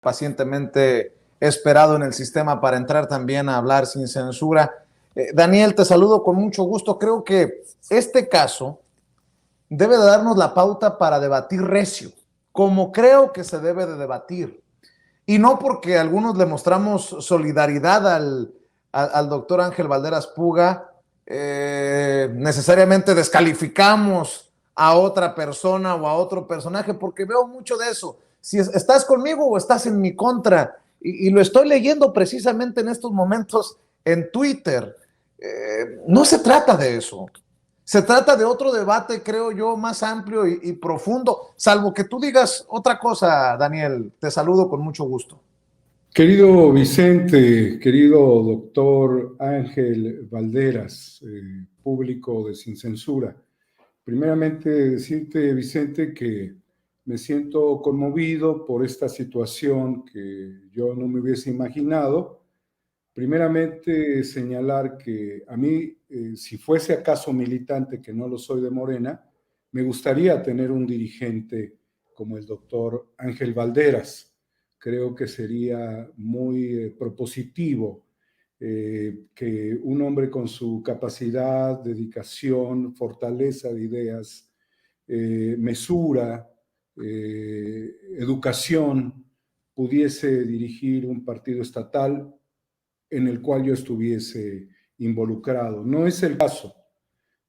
pacientemente esperado en el sistema para entrar también a hablar sin censura. Daniel, te saludo con mucho gusto. Creo que este caso debe de darnos la pauta para debatir recio, como creo que se debe de debatir. Y no porque algunos le mostramos solidaridad al doctor Ángel Valderas Puga, necesariamente descalificamos a otra persona o a otro personaje, porque veo mucho de eso. Si estás conmigo o estás en mi contra, y lo estoy leyendo precisamente en estos momentos en Twitter. No se trata de eso. Se trata de otro debate, creo yo, más amplio y profundo, salvo que tú digas otra cosa, Daniel. Te saludo con mucho gusto. Querido Vicente, querido doctor Ángel Valderas, público de Sin Censura, primeramente decirte, Vicente, que me siento conmovido por esta situación que yo no me hubiese imaginado. Primeramente señalar que a mí, si fuese acaso militante, que no lo soy de Morena, me gustaría tener un dirigente como el doctor Ángel Valderas. Creo que sería muy propositivo que un hombre con su capacidad, dedicación, fortaleza de ideas, mesura, educación, pudiese dirigir un partido estatal en el cual yo estuviese involucrado. No es el caso,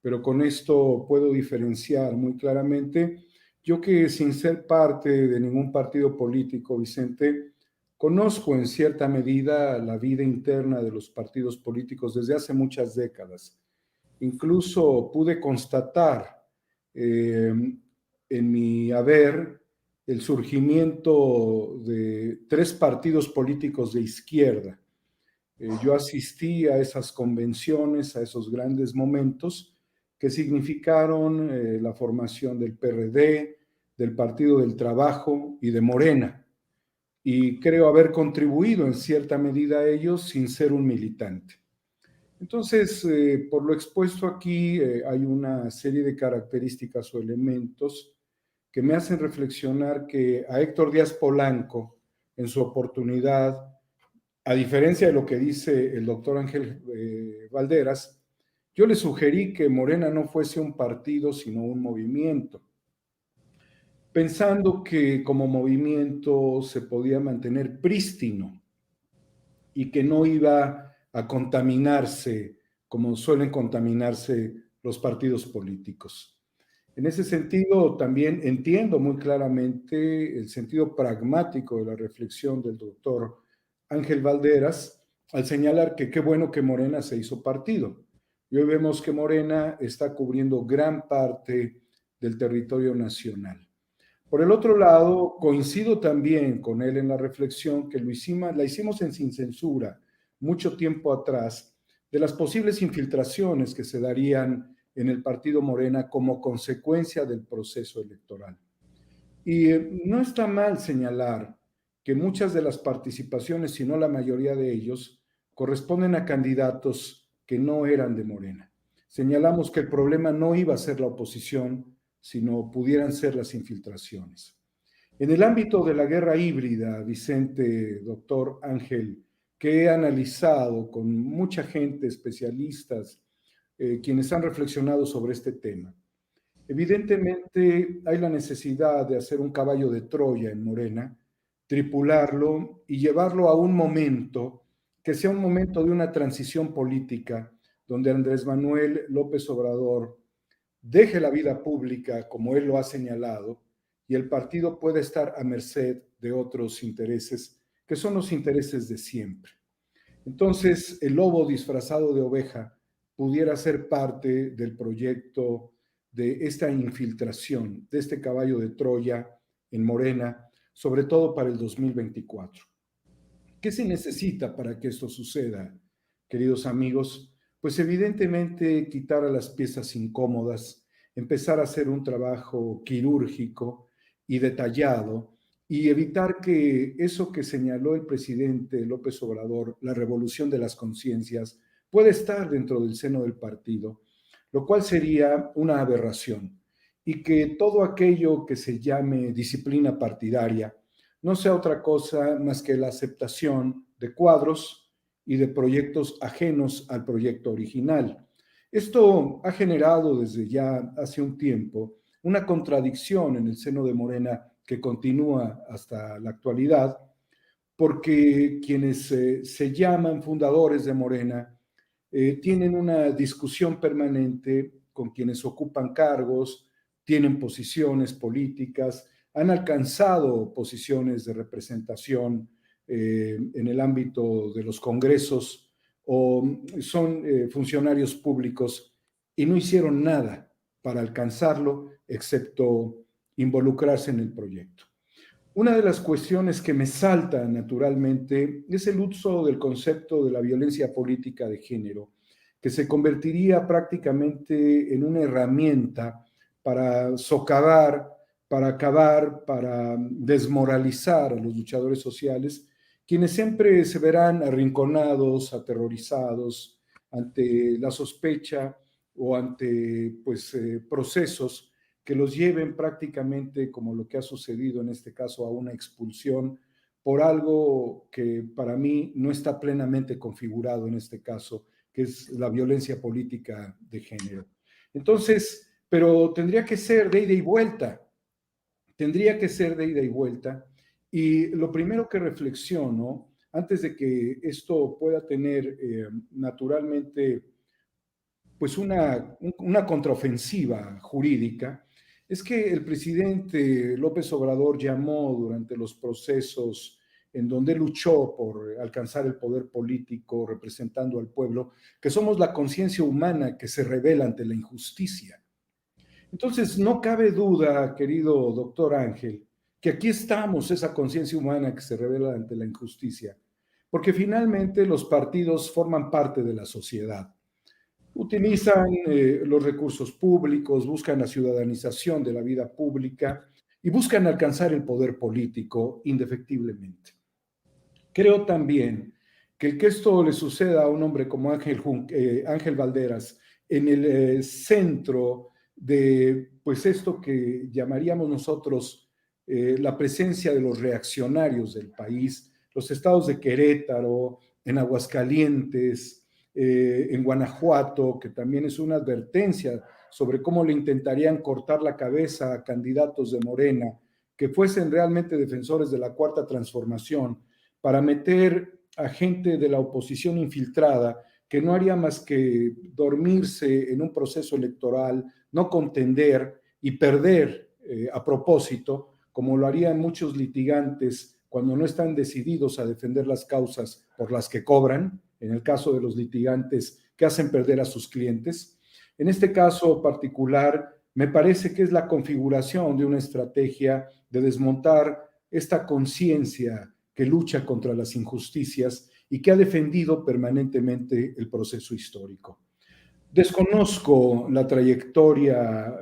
pero con esto puedo diferenciar muy claramente. Yo que sin ser parte de ningún partido político, Vicente, conozco en cierta medida la vida interna de los partidos políticos desde hace muchas décadas. Incluso pude constatar en mi haber el surgimiento de 3 partidos políticos de izquierda. Yo asistí a esas convenciones, a esos grandes momentos que significaron la formación del PRD, del Partido del Trabajo y de Morena. Y creo haber contribuido en cierta medida a ellos sin ser un militante. Entonces, por lo expuesto aquí, hay una serie de características o elementos que me hacen reflexionar que a Héctor Díaz Polanco, en su oportunidad, a diferencia de lo que dice el doctor Ángel Valderas, yo le sugerí que Morena no fuese un partido, sino un movimiento, pensando que como movimiento se podía mantener prístino y que no iba a contaminarse como suelen contaminarse los partidos políticos. En ese sentido, también entiendo muy claramente el sentido pragmático de la reflexión del doctor Ángel Valderas al señalar que qué bueno que Morena se hizo partido. Y hoy vemos que Morena está cubriendo gran parte del territorio nacional. Por el otro lado, coincido también con él en la reflexión que la hicimos en Sin Censura mucho tiempo atrás, de las posibles infiltraciones que se darían en el partido Morena como consecuencia del proceso electoral. Y no está mal señalar que muchas de las participaciones, si no la mayoría de ellos, corresponden a candidatos que no eran de Morena. Señalamos que el problema no iba a ser la oposición, sino pudieran ser las infiltraciones. En el ámbito de la guerra híbrida, Vicente, doctor Ángel, que he analizado con mucha gente, especialistas, quienes han reflexionado sobre este tema. Evidentemente hay la necesidad de hacer un caballo de Troya en Morena, tripularlo y llevarlo a un momento que sea un momento de una transición política donde Andrés Manuel López Obrador deje la vida pública como él lo ha señalado y el partido pueda estar a merced de otros intereses que son los intereses de siempre. Entonces, el lobo disfrazado de oveja pudiera ser parte del proyecto de esta infiltración, de este caballo de Troya en Morena, sobre todo para el 2024. ¿Qué se necesita para que esto suceda, queridos amigos? Pues evidentemente quitar a las piezas incómodas, empezar a hacer un trabajo quirúrgico y detallado y evitar que eso que señaló el presidente López Obrador, la revolución de las conciencias, pueda estar dentro del seno del partido, lo cual sería una aberración, y que todo aquello que se llame disciplina partidaria no sea otra cosa más que la aceptación de cuadros y de proyectos ajenos al proyecto original. Esto ha generado desde ya hace un tiempo una contradicción en el seno de Morena que continúa hasta la actualidad, porque quienes se llaman fundadores de Morena tienen una discusión permanente con quienes ocupan cargos, tienen posiciones políticas, han alcanzado posiciones de representación en el ámbito de los congresos o son funcionarios públicos y no hicieron nada para alcanzarlo excepto involucrarse en el proyecto. Una de las cuestiones que me salta naturalmente es el uso del concepto de la violencia política de género, que se convertiría prácticamente en una herramienta para socavar, para acabar, para desmoralizar a los luchadores sociales, quienes siempre se verán arrinconados, aterrorizados ante la sospecha o ante procesos que los lleven prácticamente, como lo que ha sucedido en este caso, a una expulsión por algo que para mí no está plenamente configurado en este caso, que es la violencia política de género. Entonces, pero tendría que ser de ida y vuelta, tendría que ser de ida y vuelta. Y lo primero que reflexiono, antes de que esto pueda tener naturalmente pues una contraofensiva jurídica, es que el presidente López Obrador llamó durante los procesos en donde luchó por alcanzar el poder político representando al pueblo, que somos la conciencia humana que se revela ante la injusticia. Entonces, no cabe duda, querido doctor Ángel, que aquí estamos, esa conciencia humana que se revela ante la injusticia, porque finalmente los partidos forman parte de la sociedad. Utilizan los recursos públicos, buscan la ciudadanización de la vida pública y buscan alcanzar el poder político indefectiblemente. Creo también que esto le suceda a un hombre como Ángel Valderas en el centro de pues esto que llamaríamos nosotros la presencia de los reaccionarios del país, los estados de Querétaro, en Aguascalientes, en Guanajuato, que también es una advertencia sobre cómo le intentarían cortar la cabeza a candidatos de Morena que fuesen realmente defensores de la Cuarta Transformación, para meter a gente de la oposición infiltrada que no haría más que dormirse en un proceso electoral, no contender y perder a propósito, como lo harían muchos litigantes cuando no están decididos a defender las causas por las que cobran, en el caso de los litigantes que hacen perder a sus clientes. En este caso particular, me parece que es la configuración de una estrategia de desmontar esta conciencia que lucha contra las injusticias y que ha defendido permanentemente el proceso histórico. Desconozco la trayectoria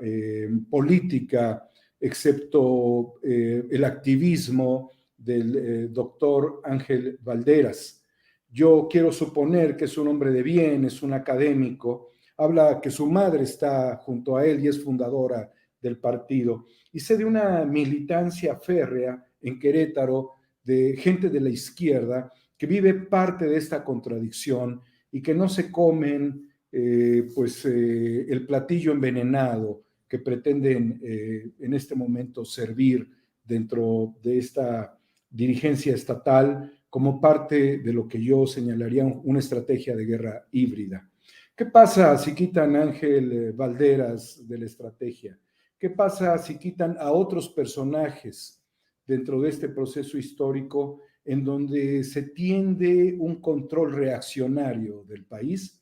política, excepto el activismo del doctor Ángel Valderas. Yo quiero suponer que es un hombre de bien, es un académico, habla que su madre está junto a él y es fundadora del partido. Y sé de una militancia férrea en Querétaro de gente de la izquierda que vive parte de esta contradicción y que no se comen el platillo envenenado que pretenden en este momento servir dentro de esta dirigencia estatal como parte de lo que yo señalaría una estrategia de guerra híbrida. ¿Qué pasa si quitan a Ángel Valderas de la estrategia? ¿Qué pasa si quitan a otros personajes dentro de este proceso histórico en donde se tiende un control reaccionario del país?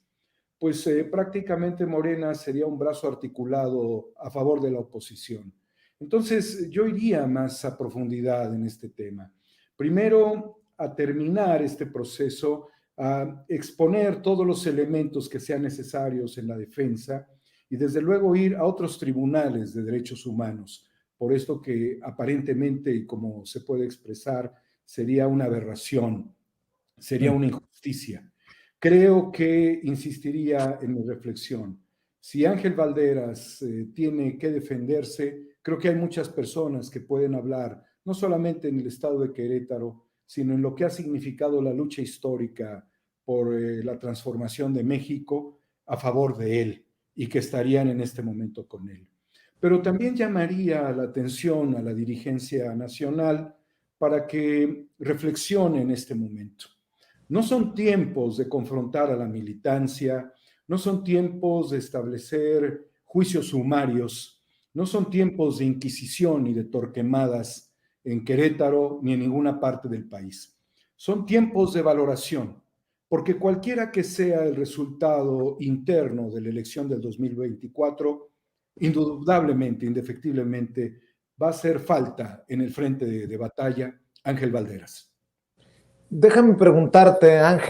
Pues prácticamente Morena sería un brazo articulado a favor de la oposición. Entonces, yo iría más a profundidad en este tema. Primero, a terminar este proceso, a exponer todos los elementos que sean necesarios en la defensa y desde luego ir a otros tribunales de derechos humanos, por esto que aparentemente, y como se puede expresar, sería una aberración, sería una injusticia. Creo que insistiría en mi reflexión. Si Ángel Valderas tiene que defenderse, creo que hay muchas personas que pueden hablar no solamente en el estado de Querétaro, sino en lo que ha significado la lucha histórica por la transformación de México a favor de él y que estarían en este momento con él. Pero también llamaría la atención a la dirigencia nacional para que reflexione en este momento. No son tiempos de confrontar a la militancia, no son tiempos de establecer juicios sumarios, no son tiempos de inquisición y de torquemadas en Querétaro ni en ninguna parte del país. Son tiempos de valoración, porque cualquiera que sea el resultado interno de la elección del 2024, indudablemente, indefectiblemente, va a hacer falta en el frente de batalla Ángel Valderas. Déjame preguntarte, Ángel.